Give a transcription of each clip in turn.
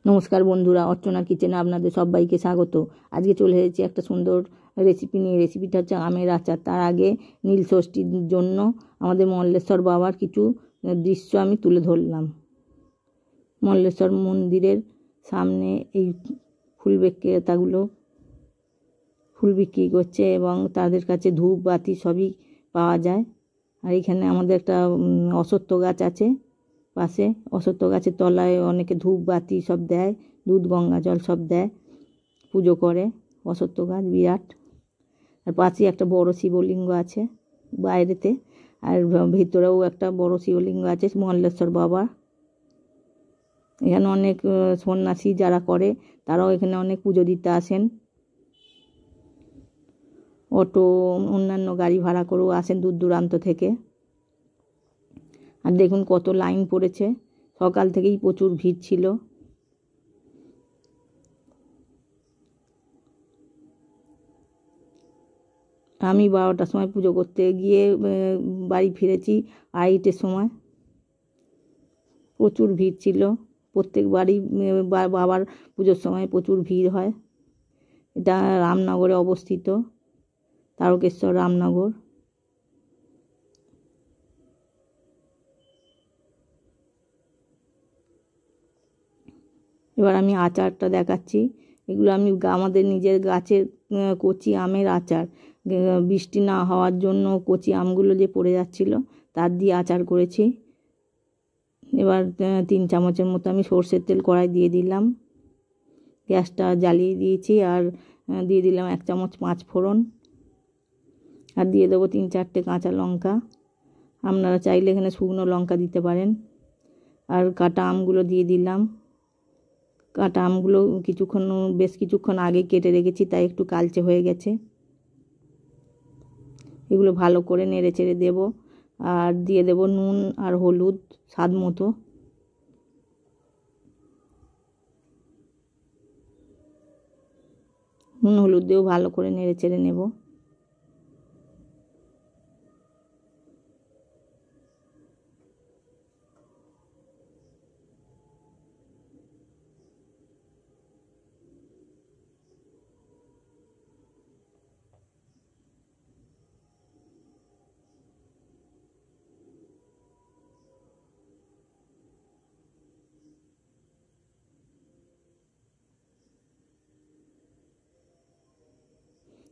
নমস্কার বন্ধুরা, অর্চনা কিচেনে আপনাদের সবাইকে স্বাগত। আজকে চলে এসেছি একটা সুন্দর রেসিপি নিয়ে। রেসিপিটা হচ্ছে আমের আচার। তার আগে নীল ষষ্ঠীর জন্য আমাদের মল্লেশ্বর বাবার কিছু দৃশ্য আমি তুলে ধরলাম। মল্লেশ্বর মন্দিরের সামনে এই ফুল বিক্রেতাগুলো ফুল বিক্রি করছে এবং তাদের কাছে ধূপ বাতি সবই পাওয়া যায়। আর এখানে আমাদের একটা অশ্বত্থ গাছ আছে পাশে। অশ্বত্থ গাছের তলায় অনেকে ধূপ বাতি সব দেয়, দুধ গঙ্গা জল সব দেয়, পুজো করে। অশ্বত্থ গাছ বিরাট। আর পাশে একটা বড় শিবলিঙ্গ আছে বাইরেতে, আর ভিতরেও একটা বড় শিবলিঙ্গ আছে মল্লেশ্বর বাবা। এখানে অনেক সন্ন্যাসী যারা করে তারাও এখানে অনেক পুজো দিতে আসেন। অটো অন্যান্য গাড়ি ভাড়া করেও আসেন দূর দূরান্ত থেকে। আর দেখুন কত লাইন পড়েছে, সকাল থেকেই প্রচুর ভিড় ছিল। আমি 12টার সময় পুজো করতে গিয়ে বাড়ি ফিরেছি 2:30-এর সময়। প্রচুর ভিড় ছিল। প্রত্যেক বাড়ি বাবার পুজোর সময় প্রচুর ভিড় হয়। এটা রামনগরে অবস্থিত, তারকেশ্বর রামনগর। এবার আমি আচারটা দেখাচ্ছি। এগুলো আমি আমাদের নিজের গাছের কচি আমের আচার। বৃষ্টি না হওয়ার জন্য কচি আমগুলো যে পড়ে যাচ্ছিল তার দিয়ে আচার করেছি। এবার 3 চামচের মতো আমি সর্ষের তেল কড়াই দিয়ে দিলাম। গ্যাসটা জ্বালিয়ে দিয়েছি। আর দিয়ে দিলাম 1 চামচ 5 ফোড়ন। আর দিয়ে দেবো 3-4টে কাঁচা লঙ্কা। আপনারা চাইলে এখানে শুকনো লঙ্কা দিতে পারেন। আর কাটা আমগুলো দিয়ে দিলাম। কাটা আমগুলো বেশ কিছুক্ষণ আগে কেটে রেখেছি, তাই একটু কালচে হয়ে গেছে। এগুলো ভালো করে নেড়ে চেড়ে দেবো। আর দিয়ে দেবো নুন আর হলুদ স্বাদ মতো। নুন হলুদ দিয়েও ভালো করে নেড়ে চেড়ে নেব।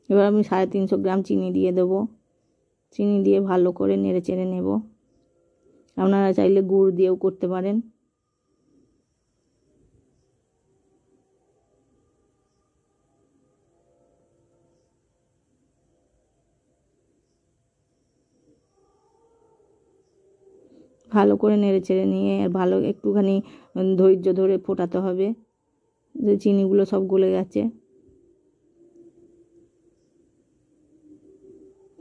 এবার আমি 350 গ্রাম চিনি দিয়ে দেবো। চিনি দিয়ে ভালো করে নেড়ে চেড়ে নেব। আপনারা চাইলে গুড় দিয়েও করতে পারেন। ভালো করে নেড়ে চেড়ে নিয়ে ভালো একটুখানি ধৈর্য ধরে ফোটাতে হবে। যে চিনিগুলো সব গলে গেছে।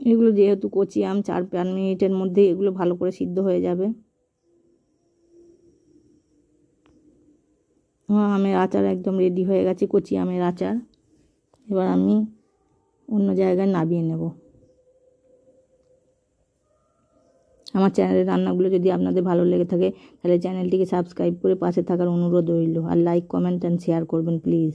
এগুলো যেহেতু কচি আম, 4-5 মিনিটের মধ্যে এগুলো ভালো করে সিদ্ধ হয়ে যাবে। আমের আচার একদম রেডি হয়ে গেছে, কচি আমের আচার। এবার আমি অন্য জায়গায় নামিয়ে নেব। আমার চ্যানেলের রান্নাগুলো যদি আপনাদের ভালো লেগে থাকে তাহলে চ্যানেলটিকে সাবস্ক্রাইব করে পাশে থাকার অনুরোধ রইল। আর লাইক, কমেন্ট অ্যান্ড শেয়ার করবেন প্লিজ।